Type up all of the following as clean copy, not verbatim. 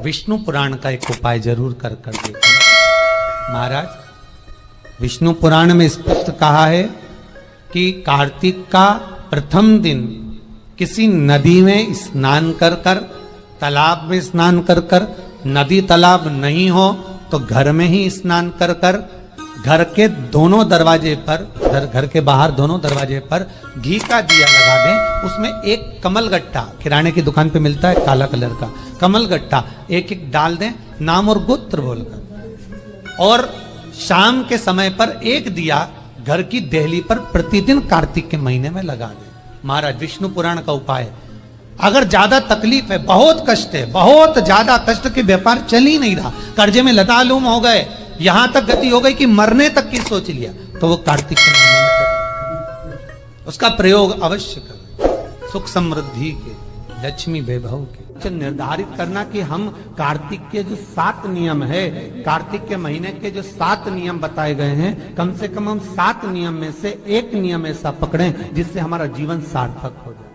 विष्णु पुराण का एक उपाय जरूर कर देखना। महाराज, विष्णु पुराण में स्पष्ट कहा है कि कार्तिक का प्रथम दिन किसी नदी में स्नान कर कर, तालाब में स्नान कर कर, नदी तालाब नहीं हो तो घर में ही स्नान कर कर, घर के दोनों दरवाजे पर, घर के बाहर दोनों दरवाजे पर घी का दिया लगा दें। उसमें एक कमल गट्टा, किराने की दुकान पे मिलता है काला कलर का कमल गट्टा, एक एक डाल दें नाम और गोत्र बोलकर, और शाम के समय पर एक दिया घर की देहली पर प्रतिदिन कार्तिक के महीने में लगा दें। महाराज, विष्णु पुराण का उपाय। अगर ज्यादा तकलीफ है, बहुत कष्ट है, बहुत ज्यादा कष्ट के व्यापार चल ही नहीं रहा, कर्जे में लतालूम हो गए, यहां तक गति हो गई कि मरने तक की सोच लिया, तो वो कार्तिक के महीने में करें, उसका प्रयोग अवश्य करें, सुख समृद्धि के, लक्ष्मी वैभव के। निर्धारित करना कि हम कार्तिक के जो 7 नियम है, कार्तिक के महीने के जो 7 नियम बताए गए हैं, कम से कम हम 7 नियम में से एक नियम ऐसा पकड़ें जिससे हमारा जीवन सार्थक हो जाए।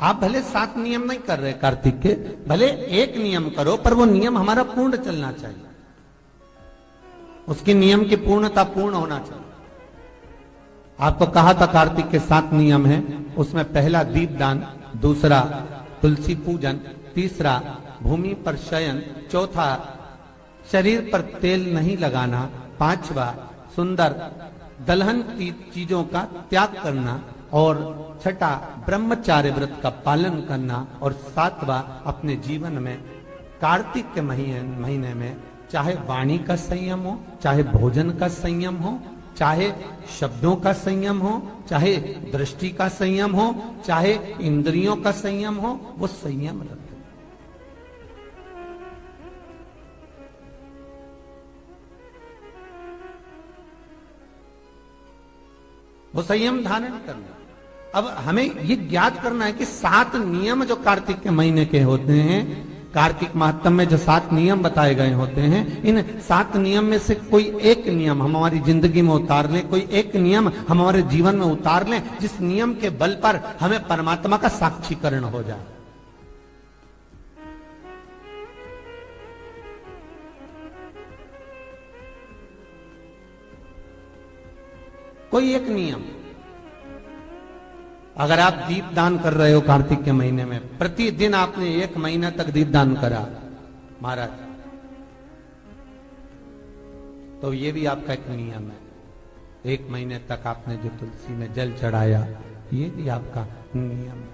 आप भले 7 नियम नहीं कर रहे कार्तिक के, भले एक नियम करो, पर वो नियम हमारा पूर्ण चलना चाहिए, उसकी नियम की पूर्णता पूर्ण होना चाहिए। आपको कहा था कार्तिक के 7 नियम हैं, उसमें पहला दीपदान, दूसरा तुलसी पूजन, तीसरा भूमि पर शयन, चौथा शरीर पर तेल नहीं लगाना, पांचवा सुंदर दलहन की चीजों का त्याग करना, और छठा ब्रह्मचार्य व्रत का पालन करना, और सातवां अपने जीवन में कार्तिक के महीने में चाहे वाणी का संयम हो, चाहे भोजन का संयम हो, चाहे शब्दों का संयम हो, चाहे दृष्टि का संयम हो, चाहे इंद्रियों का संयम हो, वो संयम रखें। वो संयम धारण करना। अब हमें ये ज्ञात करना है कि 7 नियम जो कार्तिक के महीने के होते हैं, कार्तिक माहात्म्य में जो 7 नियम बताए गए होते हैं, इन 7 नियम में से कोई एक नियम हम हमारी जिंदगी में उतार लें, कोई एक नियम हम हमारे जीवन में उतार लें, जिस नियम के बल पर हमें परमात्मा का साक्षीकरण हो जाए। कोई एक नियम। अगर आप दीप दान कर रहे हो कार्तिक के महीने में, प्रतिदिन आपने 1 महीना तक दीप दान करा महाराज, तो ये भी आपका एक नियम है। 1 महीने तक आपने जो तुलसी में जल चढ़ाया, ये भी आपका नियम है।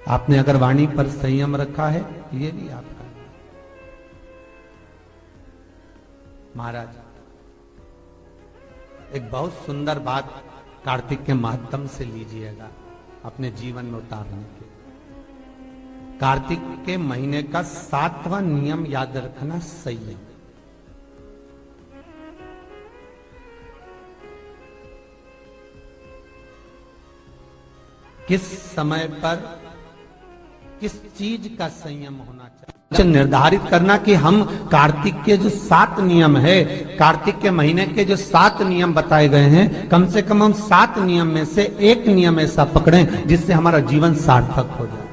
आपने अगर वाणी पर संयम रखा है, ये भी आपका महाराज। एक बहुत सुंदर बात कार्तिक के माध्यम से लीजिएगा अपने जीवन में उतारने के। कार्तिक के महीने का 7वां नियम याद रखना, संयम। किस समय पर किस चीज का संयम होना चाहिए, निर्धारित करना कि हम कार्तिक के जो 7 नियम है, कार्तिक के महीने के जो 7 नियम बताए गए हैं, कम से कम हम 7 नियम में से एक नियम ऐसा पकड़ें जिससे हमारा जीवन सार्थक हो जाए।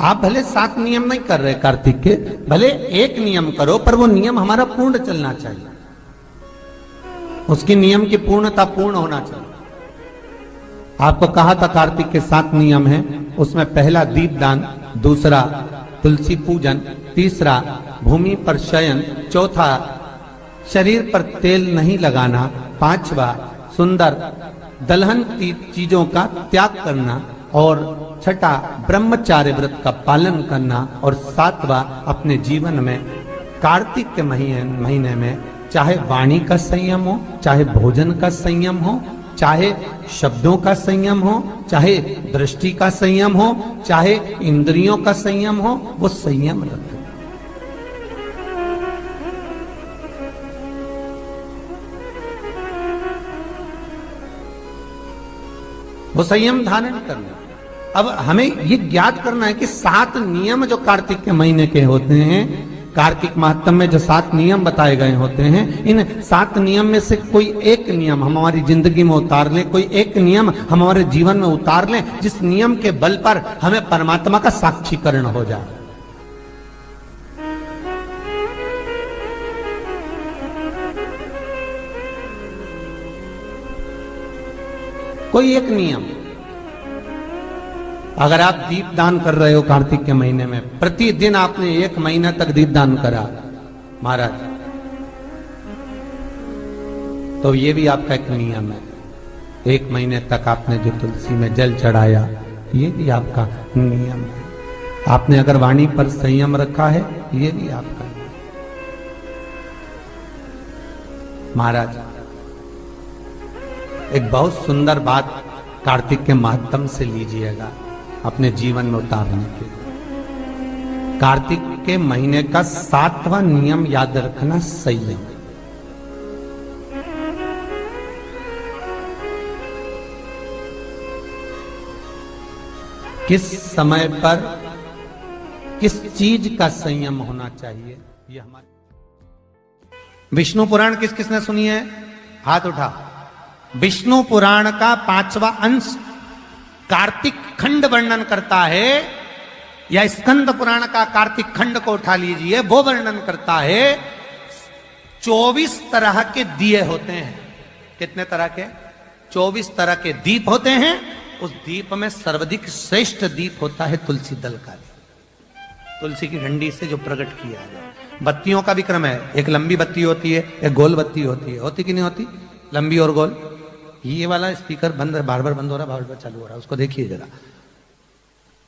आप भले 7 नियम नहीं कर रहे कार्तिक के, भले एक नियम करो, पर वो नियम हमारा पूर्ण चलना चाहिए, उसकी नियम की पूर्णता पूर्ण होना चाहिए। आपको कहा था कार्तिक के 7 नियम हैं, उसमें पहला दीपदान, दूसरा तुलसी पूजन, तीसरा भूमि पर शयन, चौथा शरीर पर तेल नहीं लगाना, पांचवा सुंदर दलहन की चीजों का त्याग करना, और छठा ब्रह्मचार्य व्रत का पालन करना, और सातवां अपने जीवन में कार्तिक के महीने में चाहे वाणी का संयम हो, चाहे भोजन का संयम हो, चाहे शब्दों का संयम हो, चाहे दृष्टि का संयम हो, चाहे इंद्रियों का संयम हो, वो संयम रखें। वो संयम धारण करना। अब हमें ये ज्ञात करना है कि 7 नियम जो कार्तिक के महीने के होते हैं, कार्तिक माहत्म में जो 7 नियम बताए गए होते हैं, इन 7 नियम में से कोई एक नियम हम हमारी जिंदगी में उतार लें, कोई एक नियम हम हमारे जीवन में उतार लें, जिस नियम के बल पर हमें परमात्मा का साक्षीकरण हो जाए। कोई एक नियम, अगर आप दीप दान कर रहे हो कार्तिक के महीने में, प्रतिदिन आपने 1 महीना तक दीप दान करा महाराज, तो ये भी आपका एक नियम है। 1 महीने तक आपने जो तुलसी में जल चढ़ाया, ये भी आपका नियम है। आपने अगर वाणी पर संयम रखा है, ये भी आपका है। महाराज एक बहुत सुंदर बात कार्तिक के माध्यम से लीजिएगा अपने जीवन में उतारने के लिए। कार्तिक के महीने का 7वां नियम याद रखना, संयम। किस समय पर किस चीज का संयम होना चाहिए, ये हमारे विष्णु पुराण किस किसने सुनी है? हाथ उठा। विष्णु पुराण का 5वां अंश कार्तिक खंड वर्णन करता है, या स्कंद पुराण का कार्तिक खंड को उठा लीजिए, वो वर्णन करता है 24 तरह के दिए होते हैं। कितने तरह के? 24 तरह के दीप होते हैं। उस दीप में सर्वाधिक श्रेष्ठ दीप होता है तुलसी दल का, तुलसी की डंडी से जो प्रकट किया है। बत्तियों का भी क्रम है, एक लंबी बत्ती होती है, एक गोल बत्ती होती है। होती कि नहीं होती? लंबी और गोल। ये वाला स्पीकर बंद है, बार बार बंद हो रहा है, बार बार चालू हो रहा है, उसको देखिए जरा।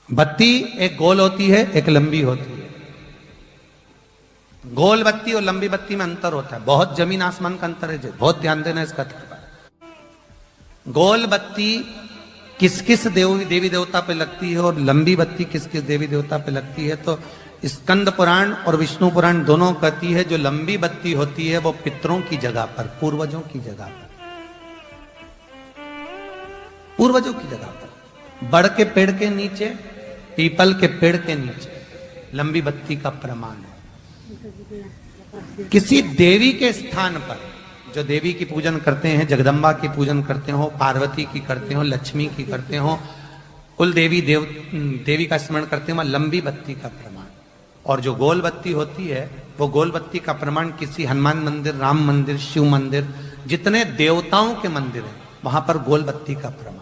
बत्ती एक गोल होती है, एक लंबी होती है। गोल बत्ती और लंबी बत्ती में अंतर होता है, बहुत जमीन आसमान का अंतर है, बहुत ध्यान देना इसका। गोल बत्ती किस किस देवी देवता पे लगती है और लंबी बत्ती किस किस देवी देवता पे लगती है, तो स्कंद पुराण और विष्णु पुराण दोनों कहती है जो लंबी बत्ती होती है वो पितरों की जगह पर, पूर्वजों की जगह पर, पूर्वजों की जगह पर, बड़ के पेड़ के नीचे, पीपल के पेड़ के नीचे लंबी बत्ती का प्रमाण है। किसी देवी के स्थान पर, जो देवी की पूजन करते हैं, जगदम्बा की पूजन करते हो, पार्वती की करते हो, लक्ष्मी की करते हो, कुल देवी का स्मरण करते हो, लंबी बत्ती का प्रमाण। और जो गोल बत्ती होती है वो गोल बत्ती का प्रमाण किसी हनुमान मंदिर, राम मंदिर, शिव मंदिर, जितने देवताओं के मंदिर हैं वहां पर गोल बत्ती का प्रमाण।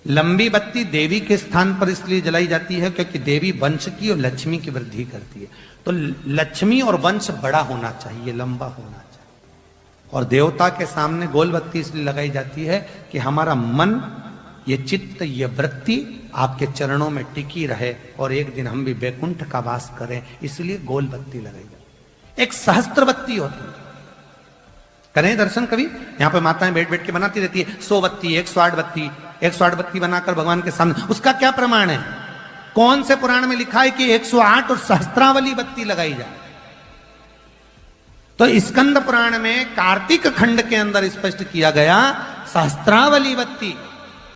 लंबी बत्ती देवी के स्थान पर इसलिए जलाई जाती है क्योंकि देवी वंश की और लक्ष्मी की वृद्धि करती है, तो लक्ष्मी और वंश बड़ा होना चाहिए, लंबा होना चाहिए। और देवता के सामने गोल बत्ती इसलिए लगाई जाती है कि हमारा मन, ये चित्त, ये वृत्ति आपके चरणों में टिकी रहे और एक दिन हम भी वैकुंठ का वास करें, इसलिए गोल बत्ती लगाई जाती। एक सहस्त्र बत्ती होती है, करें दर्शन कभी? यहाँ पे माताएं बैठ बैठ के बनाती रहती है 100 बत्ती, 108 बत्ती, 108 बत्ती बनाकर भगवान के सामने। उसका क्या प्रमाण है? कौन से पुराण में लिखा है कि 108 और सहस्त्रावली बत्ती लगाई जाए? तो स्कंद पुराण में कार्तिक खंड के अंदर स्पष्ट किया गया सहस्त्रावली बत्ती